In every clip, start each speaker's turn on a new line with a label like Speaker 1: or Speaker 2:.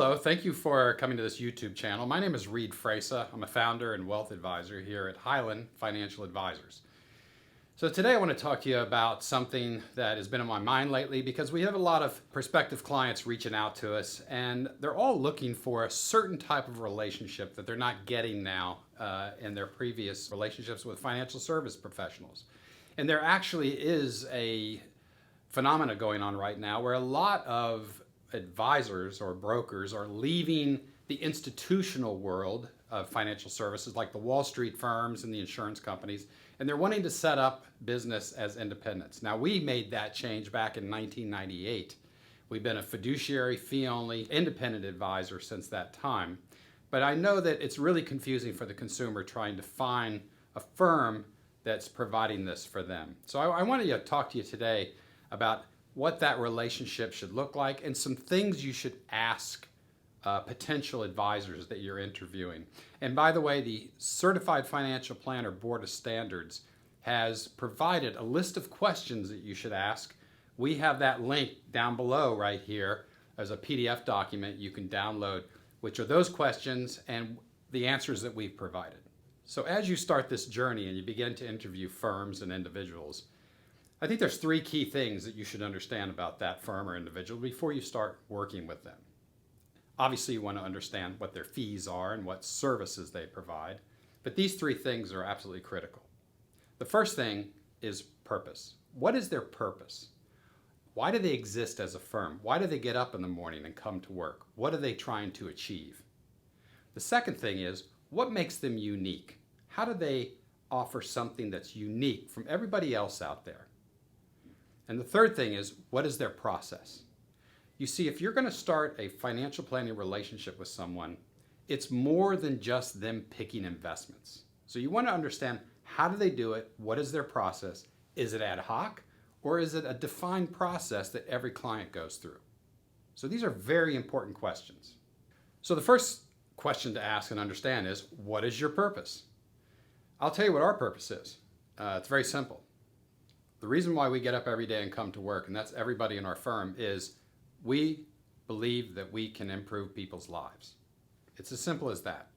Speaker 1: Hello, thank you for coming to this YouTube channel. My name is Fraasa. I'm a founder and wealth advisor here at HIGHLAND Financial Advisors. So today I want to talk to you about something that has been on my mind lately because we have a lot of prospective clients reaching out to us and they're all looking for a certain type of relationship that they're not getting now in their previous relationships with financial service professionals. And there actually is a phenomena going on right now where a lot of advisors or brokers are leaving the institutional world of financial services like the Wall Street firms and the insurance companies, and they're wanting to set up business as independents. Now, we made that change back in 1998. We've been a fiduciary, fee-only, independent advisor since that time. But I know that it's really confusing for the consumer trying to find a firm that's providing this for them. So I wanted to talk to you today about what that relationship should look like and some things you should ask potential advisors that you're interviewing. And by the way, the Certified Financial Planner Board of Standards has provided a list of questions that you should ask. We have that link down below right here as a PDF document you can download, which are those questions and the answers that we've provided. So as you start this journey and you begin to interview firms and individuals, I think there's three key things that you should understand about that firm or individual before you start working with them. Obviously, you want to understand what their fees are and what services they provide, but these three things are absolutely critical. The first thing is purpose. What is their purpose? Why do they exist as a firm? Why do they get up in the morning and come to work? What are they trying to achieve? The second thing is, what makes them unique? How do they offer something that's unique from everybody else out there? And the third thing is, what is their process? You see, if you're going to start a financial planning relationship with someone, it's more than just them picking investments. So you want to understand, how do they do it? What is their process? Is it ad hoc, or is it a defined process that every client goes through? So these are very important questions. So the first question to ask and understand is, what is your purpose? I'll tell you what our purpose is. It's very simple. The reason why we get up every day and come to work, and that's everybody in our firm, is we believe that we can improve people's lives. It's as simple as that.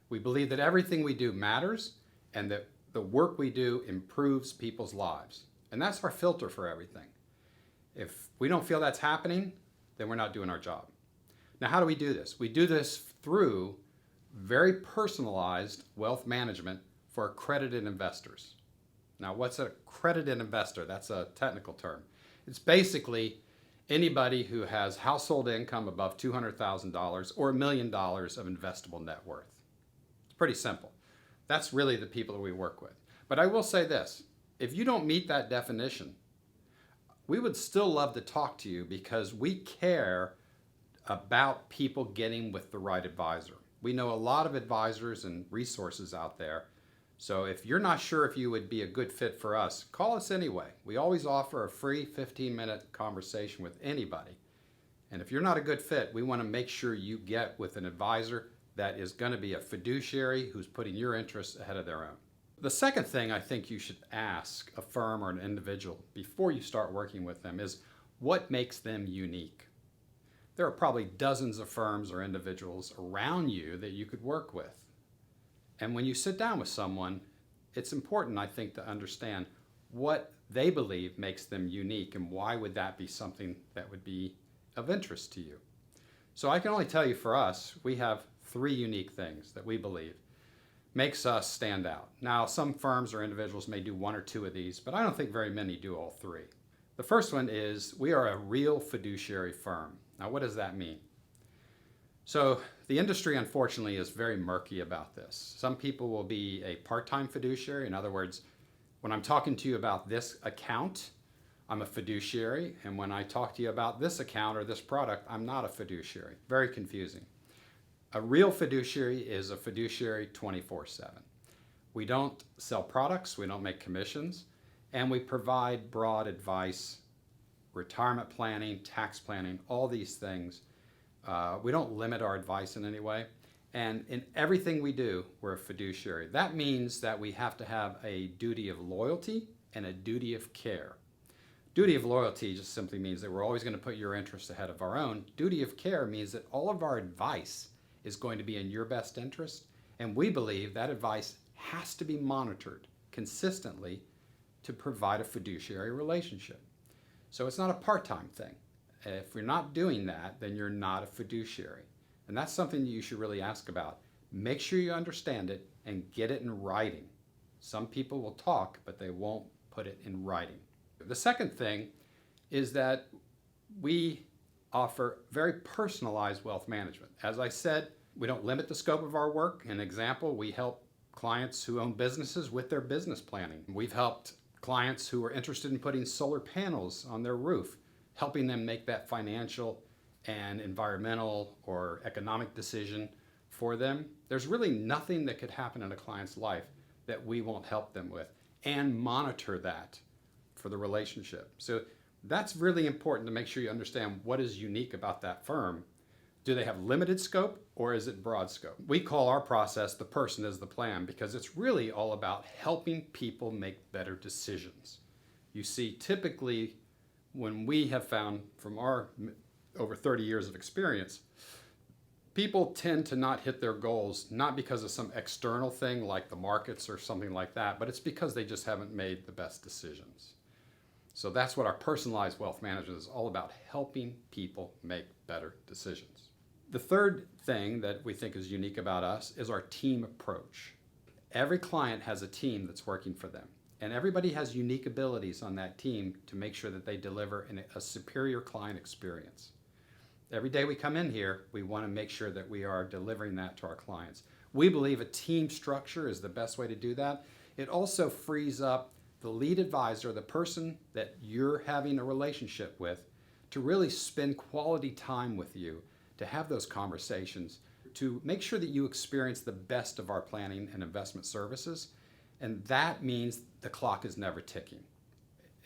Speaker 1: We believe that everything we do matters and that the work we do improves people's lives. And that's our filter for everything. If we don't feel that's happening, then we're not doing our job. Now, how do we do this? We do this through very personalized wealth management for accredited investors. Now, what's an accredited investor? That's a technical term. It's basically anybody who has household income above $200,000 or $1 million of investable net worth. It's pretty simple. That's really the people that we work with. But I will say this, if you don't meet that definition, we would still love to talk to you because we care about people getting with the right advisor. We know a lot of advisors and resources out there. So if you're not sure if you would be a good fit for us, call us anyway. We always offer a free 15-minute conversation with anybody. And if you're not a good fit, we want to make sure you get with an advisor that is going to be a fiduciary who's putting your interests ahead of their own. The second thing I think you should ask a firm or an individual before you start working with them is, what makes them unique? There are probably dozens of firms or individuals around you that you could work with. And when you sit down with someone, it's important, I think, to understand what they believe makes them unique and why would that be something that would be of interest to you. So I can only tell you, for us, we have three unique things that we believe makes us stand out. Now, some firms or individuals may do one or two of these, but I don't think very many do all three. The first one is, we are a real fiduciary firm. Now, what does that mean? So the industry, unfortunately, is very murky about this. Some people will be a part-time fiduciary. In other words, when I'm talking to you about this account, I'm a fiduciary. And when I talk to you about this account or this product, I'm not a fiduciary. Very confusing. A real fiduciary is a fiduciary 24/7. We don't sell products, we don't make commissions, and we provide broad advice, retirement planning, tax planning, all these things. We don't limit our advice in any way. And in everything we do, we're a fiduciary. That means that we have to have a duty of loyalty and a duty of care. Duty of loyalty just simply means that we're always going to put your interests ahead of our own. Duty of care means that all of our advice is going to be in your best interest, and we believe that advice has to be monitored consistently to provide a fiduciary relationship. So it's not a part-time thing. If you're not doing that, then you're not a fiduciary. And that's something that you should really ask about. Make sure you understand it and get it in writing. Some people will talk, but they won't put it in writing. The second thing is that we offer very personalized wealth management. As I said, we don't limit the scope of our work. An example, we help clients who own businesses with their business planning. We've helped clients who are interested in putting solar panels on their roof, helping them make that financial and environmental or economic decision for them. There's really nothing that could happen in a client's life that we won't help them with, and monitor that for the relationship. So that's really important to make sure you understand what is unique about that firm. Do they have limited scope or is it broad scope? We call our process the person is the plan, because it's really all about helping people make better decisions. You see, typically when we have found from our over 30 years of experience, people tend to not hit their goals, not because of some external thing like the markets or something like that, but it's because they just haven't made the best decisions. So that's what our personalized wealth management is all about, helping people make better decisions. The third thing that we think is unique about us is our team approach. Every client has a team that's working for them, and everybody has unique abilities on that team to make sure that they deliver a superior client experience. Every day we come in here, we want to make sure that we are delivering that to our clients. We believe a team structure is the best way to do that. It also frees up the lead advisor, the person that you're having a relationship with, to really spend quality time with you, to have those conversations, to make sure that you experience the best of our planning and investment services. And that means the clock is never ticking.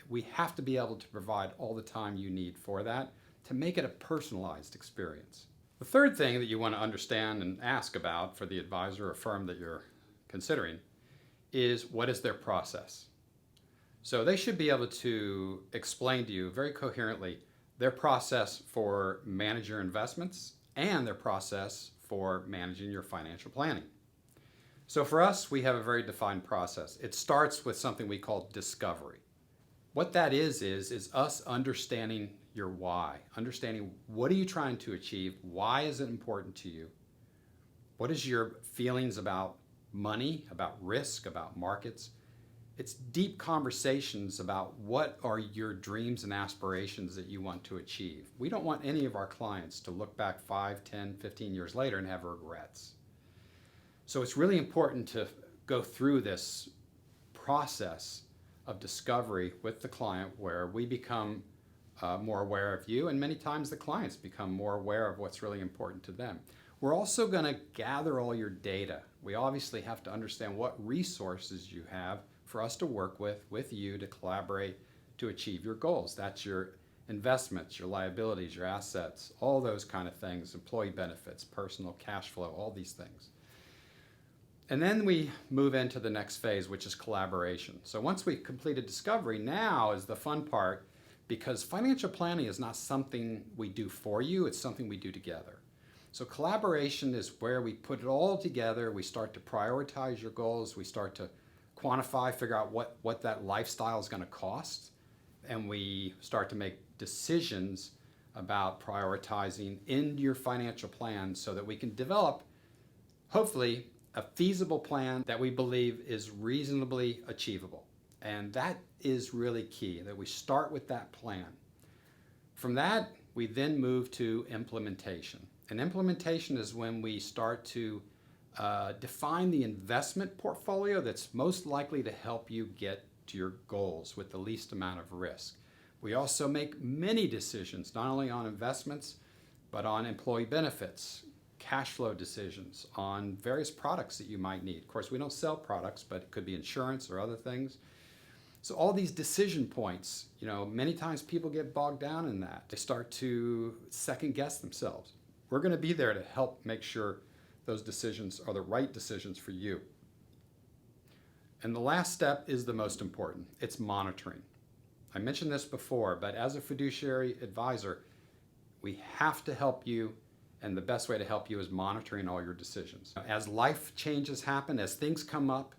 Speaker 1: We have to be able to provide all the time you need for that to make it a personalized experience. The third thing that you want to understand and ask about for the advisor or firm that you're considering is, what is their process? So they should be able to explain to you very coherently their process for managing your investments and their process for managing your financial planning. So for us, we have a very defined process. It starts with something we call discovery. What that is us understanding your why, understanding what are you trying to achieve, why is it important to you, what is your feelings about money, about risk, about markets. It's deep conversations about what are your dreams and aspirations that you want to achieve. We don't want any of our clients to look back 5, 10, 15 years later and have regrets. So it's really important to go through this process of discovery with the client, where we become more aware of you, and many times the clients become more aware of what's really important to them. We're also going to gather all your data. We obviously have to understand what resources you have for us to work with you to collaborate to achieve your goals. That's your investments, your liabilities, your assets, all those kind of things, employee benefits, personal cash flow, all these things. And then we move into the next phase, which is collaboration. So once we've completed discovery, now is the fun part, because financial planning is not something we do for you, it's something we do together. So collaboration is where we put it all together, we start to prioritize your goals, we start to quantify, figure out what that lifestyle is going to cost, and we start to make decisions about prioritizing in your financial plan so that we can develop, hopefully, a feasible plan that we believe is reasonably achievable. And that is really key, that we start with that plan. From that, we then move to implementation. And implementation is when we start to define the investment portfolio that's most likely to help you get to your goals with the least amount of risk. We also make many decisions, not only on investments, but on employee benefits, cash flow decisions, on various products that you might need. Of course, we don't sell products, but it could be insurance or other things. So all these decision points, many times people get bogged down in that. They start to second guess themselves. We're going to be there to help make sure those decisions are the right decisions for you. And the last step is the most important. It's monitoring. I mentioned this before, but as a fiduciary advisor, we have to help you, and the best way to help you is monitoring all your decisions. As life changes happen, as things come up,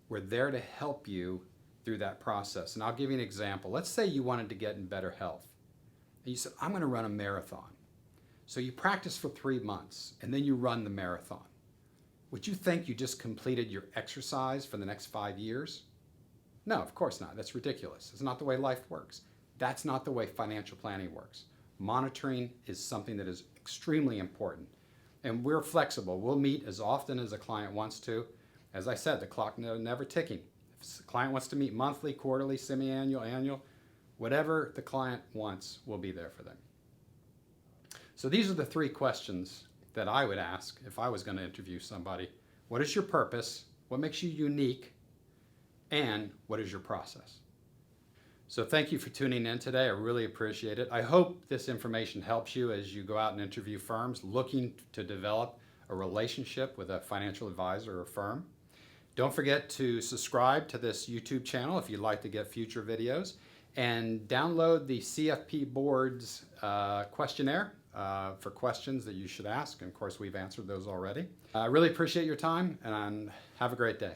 Speaker 1: we're there to help you through that process. And I'll give you an example. Let's say you wanted to get in better health. And you said, I'm going to run a marathon. So you practice for 3 months, and then you run the marathon. Would you think you just completed your exercise for the next 5 years? No, of course not. That's ridiculous. It's not the way life works. That's not the way financial planning works. Monitoring is something that is extremely important. And we're flexible. We'll meet as often as a client wants to. As I said, the clock never ticking. If a client wants to meet monthly, quarterly, semi-annual, annual, whatever the client wants, we'll be there for them. So these are the 3 questions that I would ask if I was going to interview somebody. What is your purpose? What makes you unique? And what is your process? So thank you for tuning in today. I really appreciate it. I hope this information helps you as you go out and interview firms looking to develop a relationship with a financial advisor or firm. Don't forget to subscribe to this YouTube channel if you'd like to get future videos, and download the CFP Board's questionnaire for questions that you should ask. And of course, we've answered those already. I really appreciate your time, and have a great day.